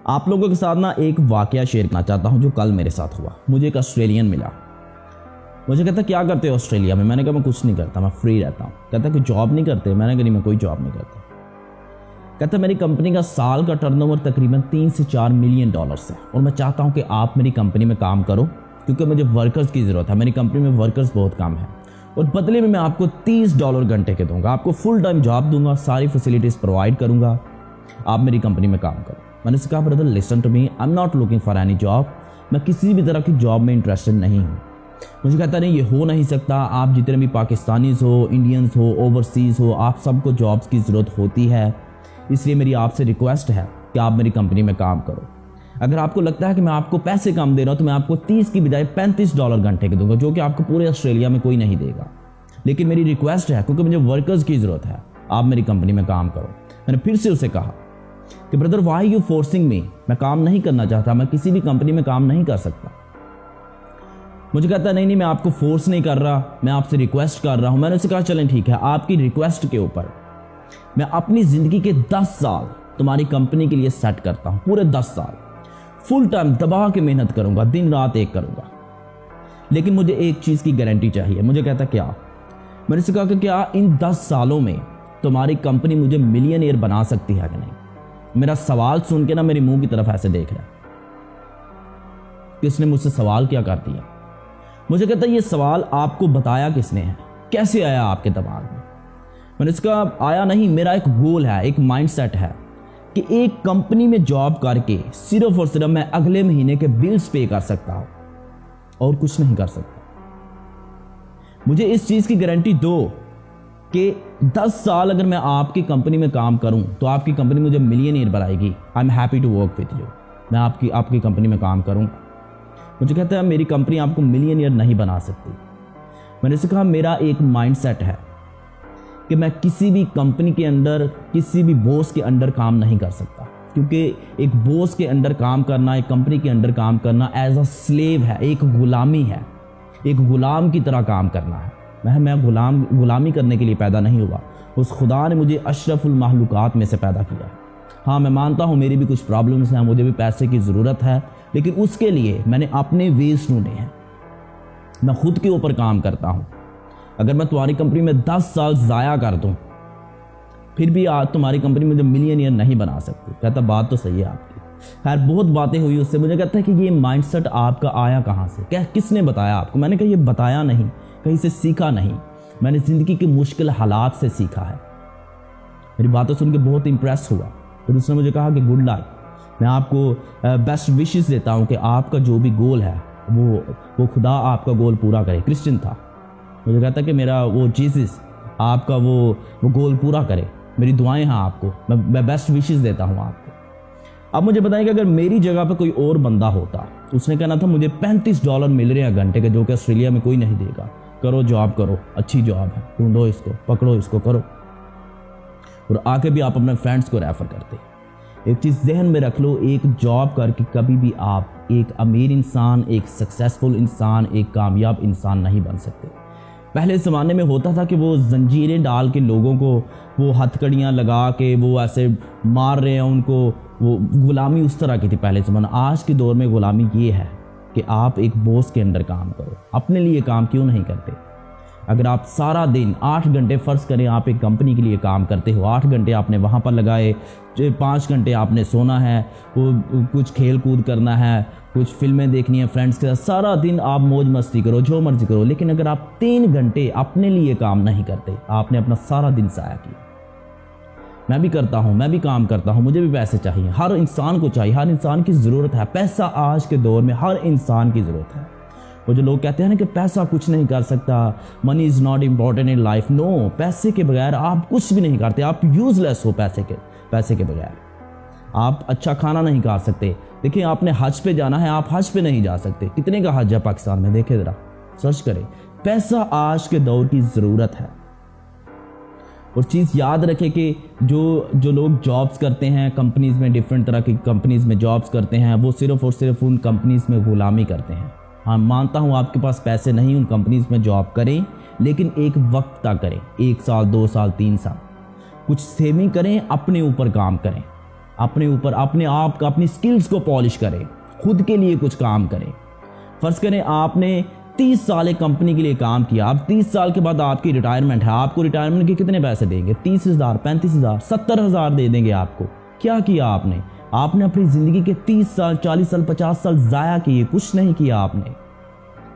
आप लोगों के साथ ना एक वाकया शेयर करना चाहता हूं जो कल मेरे साथ हुआ। मुझे एक ऑस्ट्रेलियन मिला, मुझे कहता क्या करते हो ऑस्ट्रेलिया में। मैंने कहा मैं कुछ नहीं करता, मैं फ्री रहता हूँ। कहता कि जॉब नहीं करते। मैंने कहा नहीं, मैं कोई जॉब नहीं करता। कहता मेरी कंपनी का साल का टर्नओवर तकरीबन 3 से 4 मिलियन डॉलर्स है और मैं चाहता हूँ कि आप मेरी कंपनी में काम करो क्योंकि मुझे वर्कर्स की ज़रूरत है। मेरी कंपनी में वर्कर्स बहुत कम है और बदले में मैं आपको $30 घंटे के दूंगा, आपको फुल टाइम जॉब दूंगा, सारी फैसिलिटीज़ प्रोवाइड करूंगा, आप मेरी कंपनी में काम करो। मैंने उससे कहा brother listen to me, I am not looking for any job, मैं किसी भी तरह की जॉब में इंटरेस्टेड नहीं हूँ। मुझे कहता नहीं ये हो नहीं सकता, आप जितने भी पाकिस्तानीज़ हो, इंडियंस हो, ओवरसीज़ हो, आप सबको जॉब्स की ज़रूरत होती है, इसलिए मेरी आपसे रिक्वेस्ट है कि आप मेरी कंपनी में काम करो। अगर आपको लगता है कि मैं आपको पैसे कम दे रहा हूँ तो मैं आपको 30 की बजाय $35 घंटे के दूंगा, जो कि आपको पूरे ऑस्ट्रेलिया में कोई नहीं देगा। लेकिन मेरी रिक्वेस्ट है क्योंकि मुझे वर्कर्स की ज़रूरत है, आप मेरी कंपनी में काम करो। मैंने फिर से उसे कहा कि brother why you forcing me, मैं काम नहीं करना चाहता, मैं किसी भी कंपनी में काम नहीं कर सकता। मुझे कहता नहीं मैं आपको फोर्स नहीं कर रहा, मैं आपसे रिक्वेस्ट कर रहा हूं। मैंने उसे कहा चलें ठीक है, आपकी रिक्वेस्ट के ऊपर मैं अपनी जिंदगी के 10 साल तुम्हारी कंपनी के लिए सेट करता हूं, पूरे 10 साल फुल टाइम दबा के मेहनत करूंगा, दिन रात एक करूंगा, लेकिन मुझे एक चीज की गारंटी चाहिए। मुझे कहता क्या? मैंने उसे कहा कि क्या इन 10 सालों में तुम्हारी कंपनी मुझे मिलियनेयर बना सकती है कि नहीं? मेरा सवाल सुन के ना मेरे मुंह की तरफ ऐसे देख रहा है कि इसने मुझसे सवाल क्या कर दिया। मुझे कहता ये सवाल आपको बताया किसने है, कैसे आया आपके दिमाग में? मैंने इसका आया नहीं, मेरा एक गोल है, एक माइंडसेट है कि एक कंपनी में जॉब करके सिर्फ और सिर्फ मैं अगले महीने के बिल्स पे कर सकता हूं और कुछ नहीं कर सकता। मुझे इस चीज की गारंटी दो कि 10 साल अगर मैं आपकी कंपनी में काम करूं तो आपकी कंपनी मुझे मिलियनेयर बनाएगी। I am happy to work with you, मैं आपकी कंपनी में काम करूंगा। मुझे कहता है मेरी कंपनी आपको मिलियनेयर नहीं बना सकती। मैंने उसे कहा मेरा एक माइंडसेट है कि मैं किसी भी कंपनी के अंडर, किसी भी बॉस के अंडर काम नहीं कर सकता, क्योंकि एक बॉस के अंडर काम करना, एक कंपनी के अंडर काम करना एज अ स्लेव है, एक गुलामी है, एक गुलाम की तरह काम करना है। मैं गुलामी करने के लिए पैदा नहीं हुआ। उस खुदा ने मुझे अशरफुल महलूकात में से पैदा किया। हाँ, मैं मानता हूँ मेरी भी कुछ प्रॉब्लम्स हैं, मुझे भी पैसे की ज़रूरत है, लेकिन उसके लिए मैंने अपने वेज ढूंढे हैं। मैं खुद के ऊपर काम करता हूँ। अगर मैं तुम्हारी कंपनी में 10 साल ज़ाया कर दूँ फिर भी आज तुम्हारी कंपनी मुझे मिलियनियर नहीं बना सकती। कहता बात तो सही है आपकी। खैर बहुत बातें हुई उससे। मुझे कहता है कि ये माइंडसेट आपका आया कहाँ से, क्या किसने बताया आपको? मैंने कहा ये बताया नहीं, कहीं से सीखा नहीं, मैंने ज़िंदगी के मुश्किल हालात से सीखा है। मेरी बातें सुन के बहुत इंप्रेस हुआ। फिर उसने मुझे कहा कि गुड लक, मैं आपको बेस्ट विशेस देता हूँ कि आपका जो भी गोल है वो खुदा आपका गोल पूरा करे। क्रिश्चियन था। मुझे कहता कि मेरा वो जीसस आपका वो गोल पूरा करे, मेरी दुआएं हैं आपको, मैं बेस्ट विशेस देता हूँ आपको। अब मुझे बताएं कि अगर मेरी जगह पर कोई और बंदा होता, उसने कहना था मुझे $35 मिल रहे हैं घंटे के, जो कि ऑस्ट्रेलिया में कोई नहीं देगा, करो जॉब करो, अच्छी जॉब है, ढूंढो इसको, पकड़ो इसको, करो, और आके भी आप अपने फ्रेंड्स को रेफर करते। एक चीज़ जहन में रख लो, एक जॉब करके कभी भी आप एक अमीर इंसान, एक सक्सेसफुल इंसान, एक कामयाब इंसान नहीं बन सकते। पहले ज़माने में होता था कि वो जंजीरें डाल के लोगों को, वो हथकड़ियाँ लगा के वो ऐसे मार रहे हैं उनको, वो गुलामी उस तरह की थी पहले ज़माना। आज के दौर में गुलामी ये है कि आप एक बॉस के अंदर काम करो। अपने लिए काम क्यों नहीं करते? अगर आप सारा दिन 8 घंटे, फ़र्ज़ करें आप एक कंपनी के लिए काम करते हो, 8 घंटे आपने वहाँ पर लगाए, 5 घंटे आपने सोना है, वो कुछ खेल कूद करना है, कुछ फिल्में देखनी है फ्रेंड्स के साथ, सारा दिन आप मौज मस्ती करो, जो मर्जी करो, लेकिन अगर आप 3 घंटे अपने लिए काम नहीं करते, आपने अपना सारा दिन ज़ाया किया। मैं भी करता हूँ, मैं भी काम करता हूँ, मुझे भी पैसे चाहिए, हर इंसान को चाहिए, हर इंसान की ज़रूरत है पैसा। आज के दौर में हर इंसान की ज़रूरत है। वो जो लोग कहते हैं ना कि पैसा कुछ नहीं कर सकता, money is not important in life, no, पैसे के बगैर आप कुछ भी नहीं करते, आप यूज़लेस हो। पैसे के बगैर आप अच्छा खाना नहीं खा सकते। देखिए आपने हज पे जाना है, आप हज पे नहीं जा सकते। कितने का हज है पाकिस्तान में? देखे ज़रा, सर्च करें। पैसा आज के दौर की ज़रूरत है। और चीज़ याद रखें कि जो लोग जॉब्स करते हैं कंपनीज़ में, डिफरेंट तरह की कंपनीज़ में जॉब्स करते हैं, वो सिर्फ़ और सिर्फ उन कंपनीज़ में गुलामी करते हैं। हाँ, मानता हूँ आपके पास पैसे नहीं, उन कंपनीज़ में जॉब करें, लेकिन एक वक्त तक करें, 1 साल, 2 साल, 3 साल, कुछ सेविंग करें, अपने ऊपर काम करें। अपने ऊपर, अपने आप का, अपनी स्किल्स को पॉलिश करें, खुद के लिए कुछ काम करें। फर्ज करें आपने 30 साल एक कंपनी के लिए काम किया, अब 30 साल के बाद आपकी रिटायरमेंट है, आपको रिटायरमेंट के कितने पैसे देंगे? 30,000, 35,000, 70,000 दे देंगे आपको। क्या किया आपने? आपने अपनी ज़िंदगी के 30 साल, 40 साल, 50 साल ज़ाया किए, कुछ नहीं किया आपने।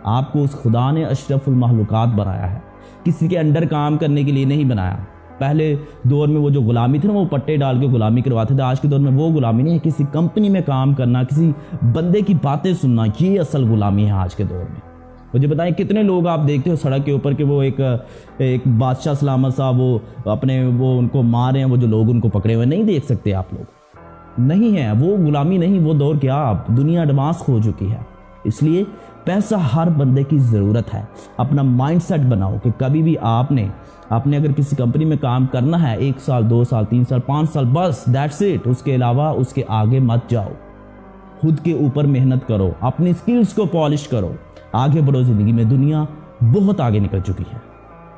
आपको उस खुदा ने अशरफुल महलूकात बनाया है, किसी के अंडर काम करने के लिए नहीं बनाया। पहले दौर में वो जो गुलामी थी ना, वो पट्टे डाल के गुलामी करवाते थे। आज के दौर में वो गुलामी नहीं है, किसी कंपनी में काम करना, किसी बंदे की बातें सुनना, ये असल गुलामी है आज के दौर में। मुझे बताएं कितने लोग आप देखते हो सड़क के ऊपर कि वो एक बादशाह सलामत साहब वो उनको मार रहे हैं, वो जो लोग उनको पकड़े हुए नहीं देख सकते आप लोग? नहीं है, वो गुलामी नहीं, वो दौर क्या, अब दुनिया एडवांस हो चुकी है। इसलिए पैसा हर बंदे की ज़रूरत है। अपना माइंडसेट बनाओ कि कभी भी आपने अगर किसी कंपनी में काम करना है 1 साल, 2 साल, 3 साल, 5 साल, बस दैट्स इट। उसके अलावा उसके आगे मत जाओ। खुद के ऊपर मेहनत करो, अपनी स्किल्स को पॉलिश करो, आगे बढ़ो ज़िंदगी में। दुनिया बहुत आगे निकल चुकी है।